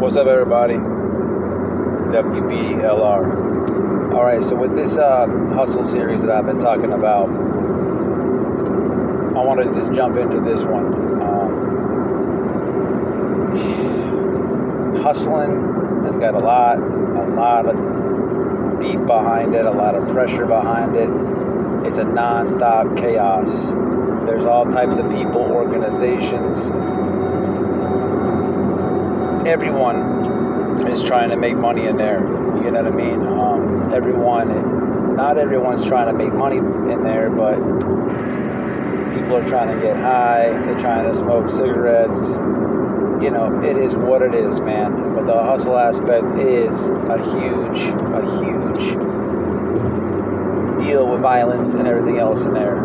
What's up, everybody? WBLR. All right, so with this hustle series that I've been talking about, I want to just jump into this one. Hustling has got a lot of beef behind it, a lot of pressure behind it. It's a non-stop chaos. There's all types of people, organizations. Everyone is trying to make money in there. You know what I mean? Not everyone's trying to make money in there, but people are trying to get high. They're trying to smoke cigarettes. You know, it is what it is, man. But the hustle aspect is a huge deal with violence and everything else in there.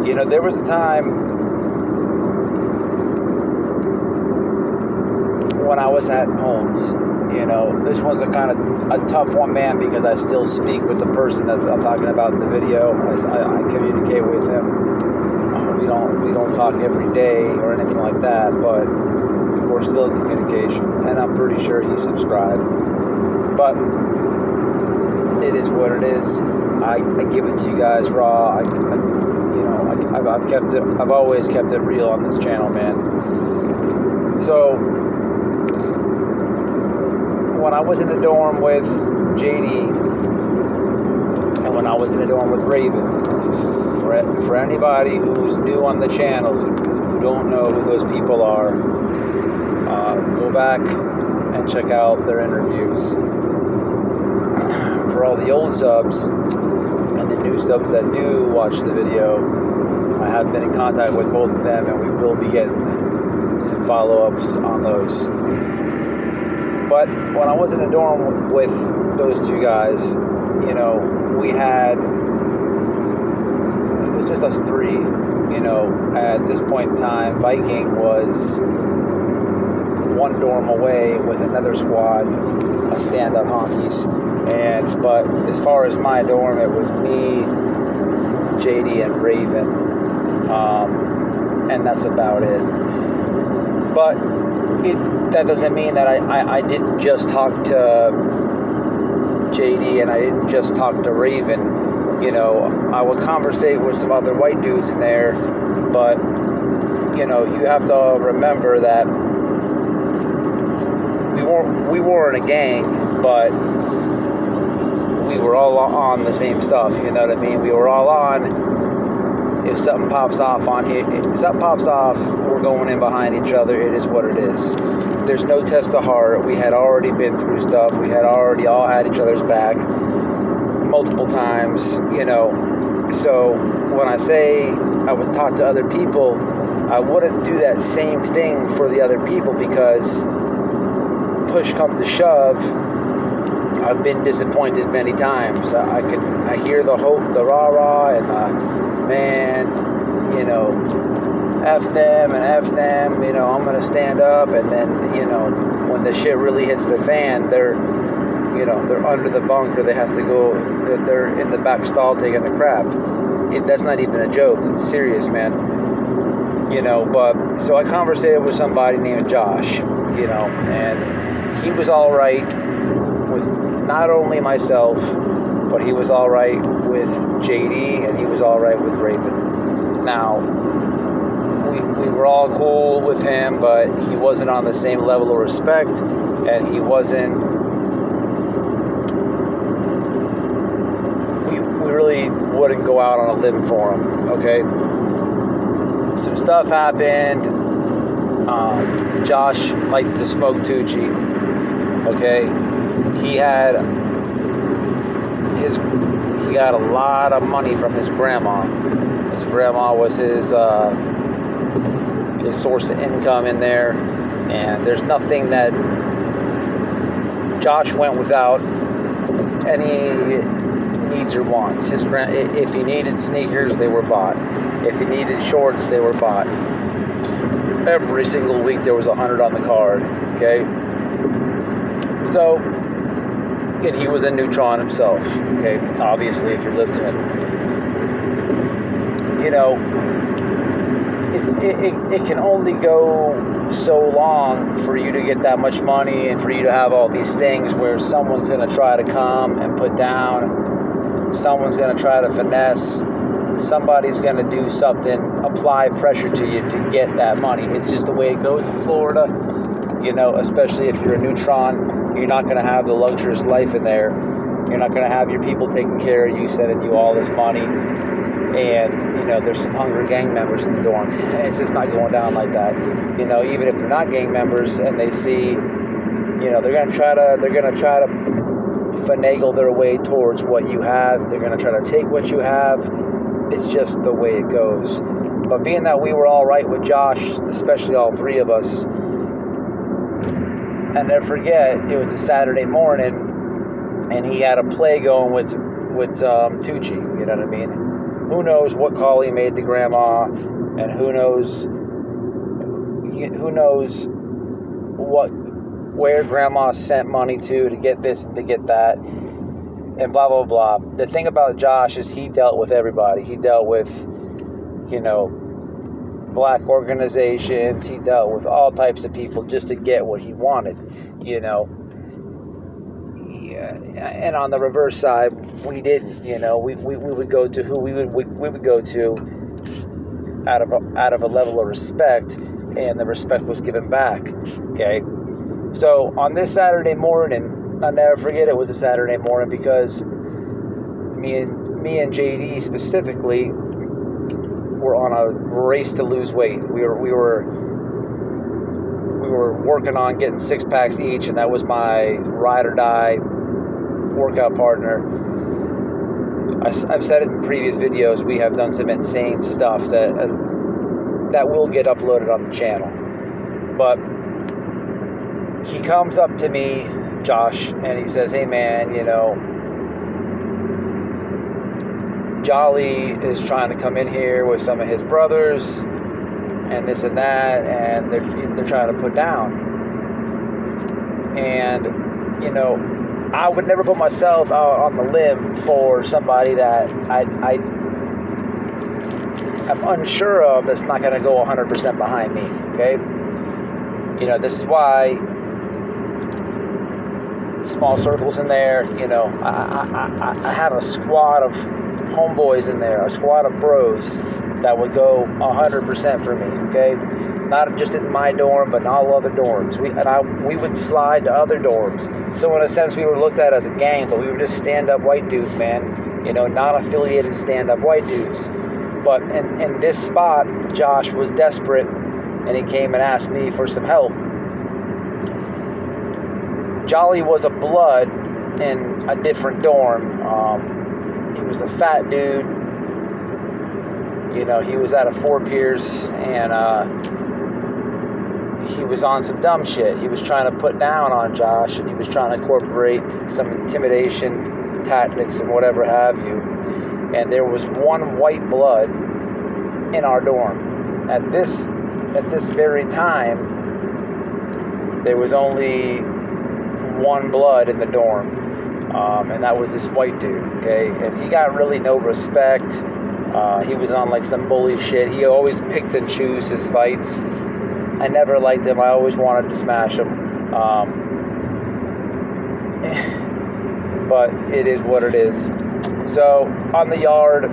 You know, there was a time when I was at Homes. You know, this one's a kind of a tough one, man, because I still speak with the person that I'm talking about in the video. I communicate with him. We don't talk every day or anything like that, but we're still in communication, and I'm pretty sure he's subscribed. But it is what it is. I give it to you guys raw. I've always kept it real on this channel, man. So when I was in the dorm with JD and when I was in the dorm with Raven, for anybody who's new on the channel, who don't know who those people are, go back and check out their interviews. For all the old subs and the new subs that do watch the video, I have been in contact with both of them, and we will be getting some follow-ups on those. But when I was in a dorm with those two guys, you know, it was just us three. You know, at this point in time, Viking was one dorm away with another squad of stand-up honkies. But as far as my dorm, it was me, JD, and Raven. And that's about it. But that doesn't mean that I didn't just talk to JD and I didn't just talk to Raven. You know, I would conversate with some other white dudes in there, but, you know, you have to remember that we weren't a gang, but we were all on the same stuff, you know what I mean? We were all on, if something pops off, we're going in behind each other. It is what it is. There's no test of heart. We had already been through stuff. We had already all had each other's back multiple times, you know. So when I say I would talk to other people, I wouldn't do that same thing for the other people, because push come to shove, I've been disappointed many times. I hear the hope, the rah-rah, and the, man, you know, F them, you know, I'm going to stand up, and then, you know, when the shit really hits the fan, they're under the bunk, or they have to go, they're in the back stall taking the crap. That's not even a joke. It's serious, man. You know, but, so I conversated with somebody named Josh, you know, and he was all right with not only myself, but he was all right with JD, and he was all right with Raven. Now, we were all cool with him, but he wasn't on the same level of respect, and he wasn't, we really wouldn't go out on a limb for him, okay? Some stuff happened. Josh liked to smoke Tucci, okay? He got a lot of money from his grandma. His grandma was his source of income in there, and there's nothing that Josh went without any needs or wants. If he needed sneakers, they were bought. If he needed shorts, they were bought. Every single week there was 100 on the card, okay? So, and he was a neutron himself, okay? Obviously, if you're listening. You know, it can only go so long for you to get that much money and for you to have all these things where someone's going to try to come and put down, someone's going to try to finesse, somebody's going to do something, apply pressure to you to get that money. It's just the way it goes in Florida, especially if you're a neutron. You're not going to have the luxurious life in there. You're not going to have your people taking care of you, sending you all this money. And, there's some hungry gang members in the dorm. It's just not going down like that. Even if they're not gang members and they see, they're going to try to finagle their way towards what you have. They're going to try to take what you have. It's just the way it goes. But being that we were all right with Josh, especially all three of us, and never forget, it was a Saturday morning, and he had a play going with Tucci. You know what I mean? Who knows what call he made to Grandma, and who knows where Grandma sent money to get this and to get that, and blah blah blah. The thing about Josh is he dealt with everybody. He dealt with black organizations. He dealt with all types of people just to get what he wanted. And on the reverse side, we didn't. We would go to who we would go to out of a level of respect, and the respect was given back. Okay, so on this Saturday morning, I'll never forget it was a Saturday morning because me and JD specifically were on a race to lose weight. We were working on getting 6 packs each, and that was my ride or die workout partner. I've said it in previous videos. We have done some insane stuff that will get uploaded on the channel. But he comes up to me, Josh, and he says, "Hey man, Jolly is trying to come in here with some of his brothers and this and that, and they're trying to put down." And I would never put myself out on the limb for somebody that I'm unsure of that's not going to go 100% behind me, okay? This is why small circles in there, I have a squad of homeboys in there, a squad of bros that would go 100% for me, okay? Not just in my dorm, but in all other dorms. We would slide to other dorms. So in a sense, we were looked at as a gang, but we were just stand-up white dudes, man. Not affiliated stand-up white dudes. But in this spot, Josh was desperate, and he came and asked me for some help. Jolly was a blood in a different dorm. He was a fat dude. He was out of Fort Pierce, and he was on some dumb shit. He was trying to put down on Josh, and he was trying to incorporate some intimidation tactics and whatever have you. And there was one white blood in our dorm. At this very time, there was only one blood in the dorm, and that was this white dude, okay? And he got really no respect. He was on like some bully shit. He always picked and chose his fights. I never liked him. I always wanted to smash him. But it is what it is. So on the yard,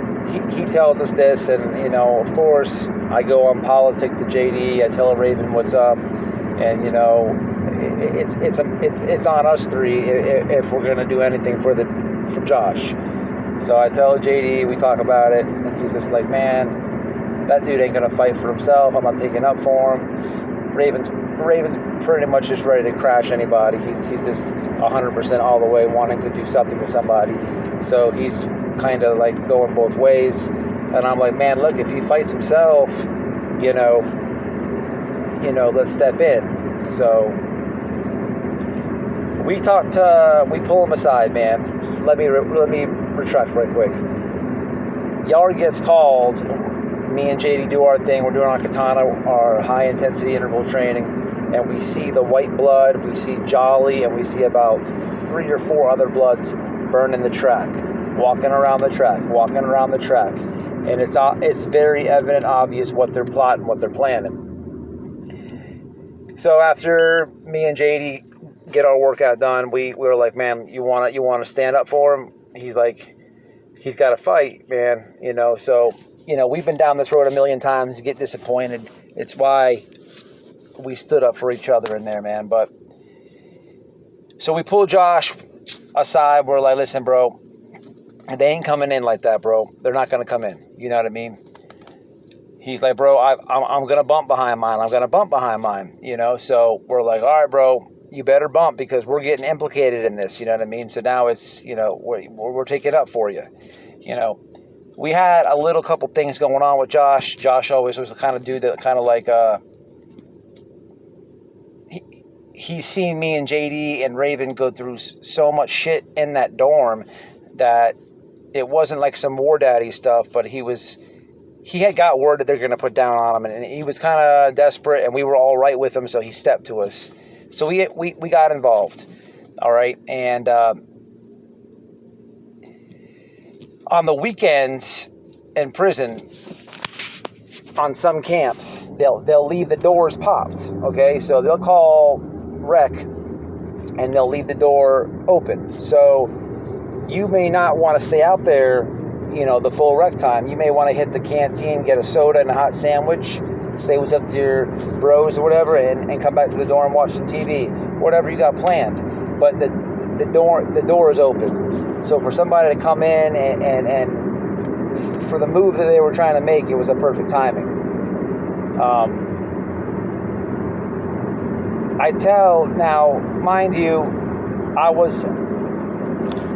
he tells us this, and of course, I go on politic to JD. I tell Raven what's up, and it's on us three if we're gonna do anything for Josh. So I tell JD, we talk about it, and he's just like, "Man, that dude ain't gonna fight for himself. I'm not taking up for him." Raven's pretty much just ready to crash anybody. He's just 100% all the way wanting to do something to somebody. So he's kind of like going both ways. And I'm like, "Man, look, if he fights himself, let's step in." So we pull him aside, man. Let me retract right quick. Yard gets called. Me and JD do our thing. We're doing our katana, our high intensity interval training, and we see the white blood, we see Jolly, and we see about 3 or 4 other bloods burning the track, walking around the track. And it's very evident, obvious what they're plotting, what they're planning. So after me and JD get our workout done, we were like, man, you want to stand up for him? He's like, he's got to fight, man. So we've been down this road a million times. You get disappointed. It's why we stood up for each other in there, man. But so we pulled Josh aside. We're like, listen, bro, they ain't coming in like that, bro. They're not gonna come in. You know what I mean? He's like, bro, I'm gonna bump behind mine. I'm gonna bump behind mine. So we're like, all right, bro, you better bump because we're getting implicated in this. You know what I mean? So now it's we're taking up for you. We had a little couple things going on with Josh. Josh always was the kind of dude that kind of like he's seen me and JD and Raven go through so much shit in that dorm that it wasn't like some war daddy stuff, but he had got word that they're going to put down on him, and he was kind of desperate, and we were all right with him, so he stepped to us. So we got involved, all right? And on the weekends in prison, on some camps, they'll leave the doors popped, okay? So they'll call rec, and they'll leave the door open. So you may not want to stay out there, the full rec time. You may want to hit the canteen, get a soda and a hot sandwich, say what's up to your bros or whatever, and come back to the dorm, watch some TV, whatever you got planned. But the door is open. So for somebody to come in and for the move that they were trying to make, it was a perfect timing. I tell now, mind you,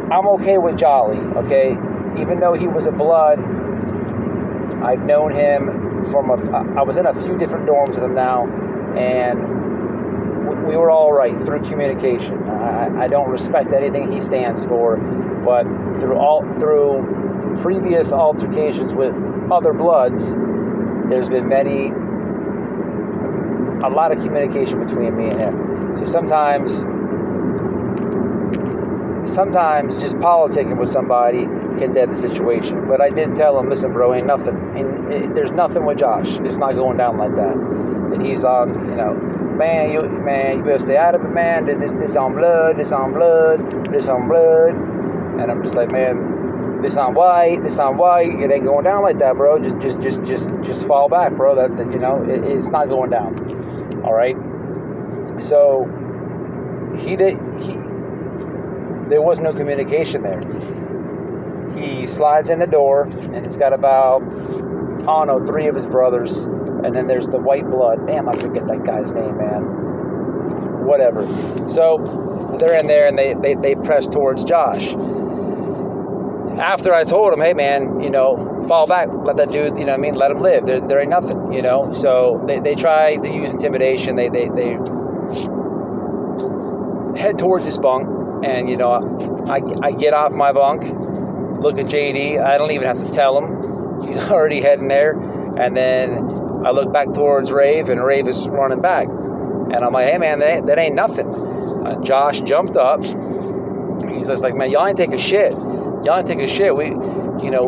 I'm okay with Jolly, okay? Even though he was a blood, I've known him I was in a few different dorms with him now, and we were all right through communication. I don't respect anything he stands for, but through previous altercations with other bloods, there's been a lot of communication between me and him. So sometimes just politicking with somebody can dead the situation. But I did tell him, listen, bro, ain't nothing. There's nothing with Josh. It's not going down like that. And he's on, man, you better stay out of it, man. This on blood. And I'm just like, man, this on white. It ain't going down like that, bro. Just fall back, bro. It's not going down. All right. So there was no communication there. He slides in the door, and he's got about, 3 of his brothers, and then there's the white blood. Damn, I forget that guy's name, man. Whatever. So they're in there, and they press towards Josh. After I told him, hey, man, fall back, let that dude, let him live. There ain't nothing, So they try to use intimidation. They head towards his bunk. And, I get off my bunk, look at JD. I don't even have to tell him. He's already heading there. And then I look back towards Rave, and Rave is running back. And I'm like, hey, man, that ain't nothing. Josh jumped up. He's just like, man, y'all ain't taking shit. We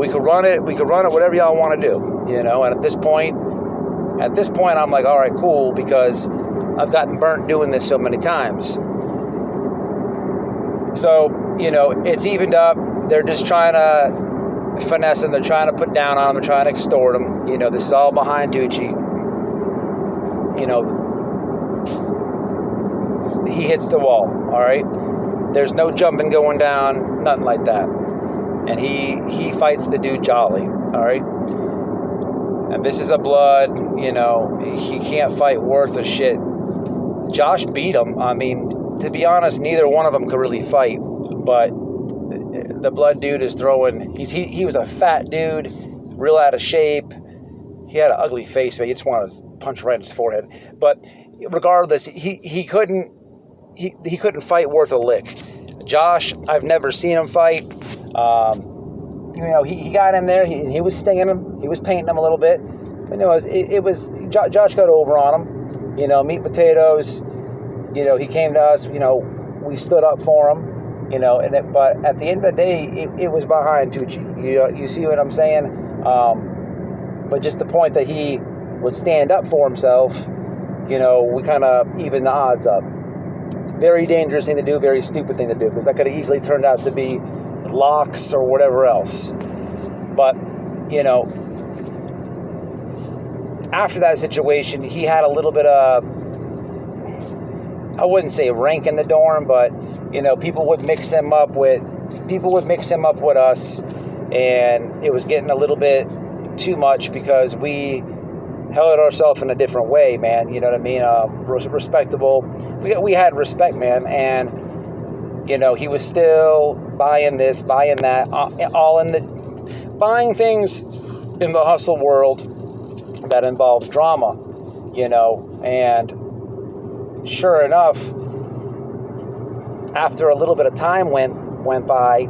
could run it. We could run it, whatever y'all want to do. And at this point, I'm like, all right, cool, because I've gotten burnt doing this so many times. So, it's evened up. They're just trying to finesse him. They're trying to put down on him. They're trying to extort him. This is all behind Tucci. He hits the wall, all right? There's no jumping going down, nothing like that. And he fights the dude Jolly, all right? And this is a blood, he can't fight worth a shit. Josh beat him. I mean, to be honest, neither one of them could really fight, but the blood dude is throwing. He was a fat dude, real out of shape. He had an ugly face, but you just wanted to punch right in his forehead. But regardless, he couldn't fight worth a lick. Josh, I've never seen him fight. He got in there. He was stinging him. He was painting him a little bit. But Josh got over on him. Meat potatoes. He came to us. We stood up for him. But at the end of the day, it was behind Tucci. You see what I'm saying? But just the point that he would stand up for himself, we kind of even the odds up. Very dangerous thing to do, very stupid thing to do, because that could have easily turned out to be locks or whatever else. But, after that situation, he had a little bit of, I wouldn't say rank in the dorm, but, people would mix him up with us, and it was getting a little bit too much because we held ourselves in a different way, man. You know what I mean? Respectable. We had respect, man, and he was still buying this, buying that, buying things in the hustle world that involves drama, and sure enough, after a little bit of time went by,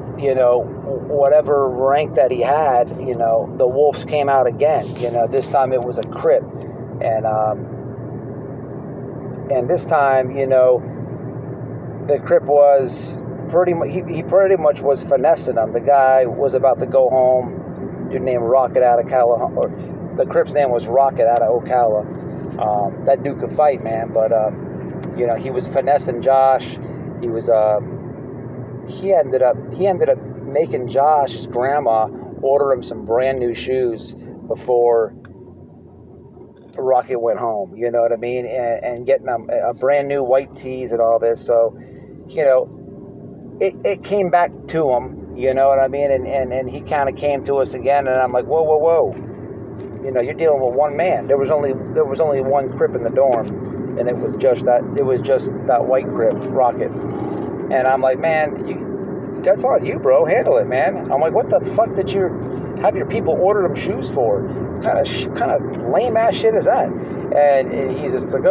whatever rank that he had, the wolves came out again. This time it was a Crip, and this time, the Crip was he pretty much was finessing him. The guy was about to go home. Dude named Rocket out of Ocala, or the Crip's name was Rocket out of Ocala. That dude could fight, man, but he was finessing Josh. He was he ended up making Josh's grandma order him some brand new shoes before Rocket went home. You know what I mean? And getting them a brand new white tees and all this. So, it came back to him. You know what I mean? And he kind of came to us again, and I'm like, whoa. You're dealing with one man. There was only one Crip in the dorm, and it was just that white Crip, Rocket. And I'm like, man, that's on you, bro. Handle it, man. I'm like, what the fuck did you have your people order them shoes for? Kind of lame ass shit is that? And he's just like,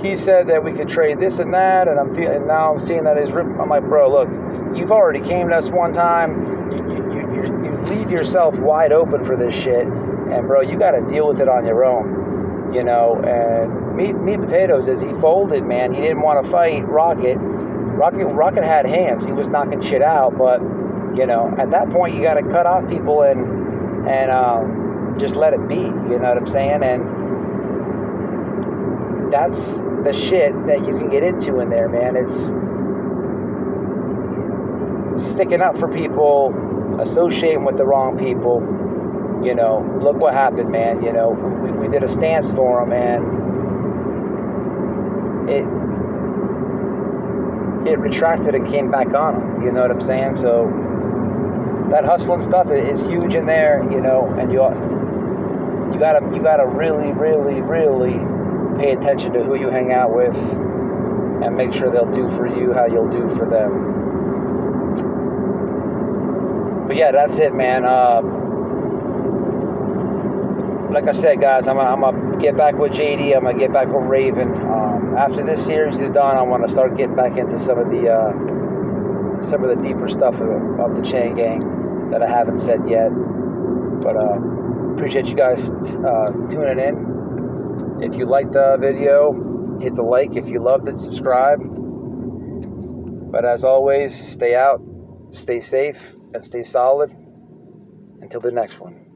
he said that we could trade this and that, and now I'm seeing that he's ripping. I'm like, bro, look, you've already came to us one time. You leave yourself wide open for this shit, and bro, you got to deal with it on your own. And meat potatoes is he folded, man. He didn't want to fight Rocket. Rocket had hands. He was knocking shit out, but at that point you got to cut off people and just let it be. You know what I'm saying? And that's the shit that you can get into in there, man. It's sticking up for people, associating with the wrong people. Look what happened, man. We did a stance for him, and it retracted and came back on him. You know what I'm saying? So that hustling stuff is huge in there, and you gotta really, really, really pay attention to who you hang out with, and make sure they'll do for you how you'll do for them. But yeah, that's it, man. Like I said, guys, I'm gonna get back with JD. I'm gonna get back with Raven. After this series is done, I want to start getting back into some of the deeper stuff of the Chain Gang that I haven't said yet. But appreciate you guys tuning in. If you liked the video, hit the like. If you loved it, subscribe. But as always, stay out, stay safe, and stay solid. Until the next one.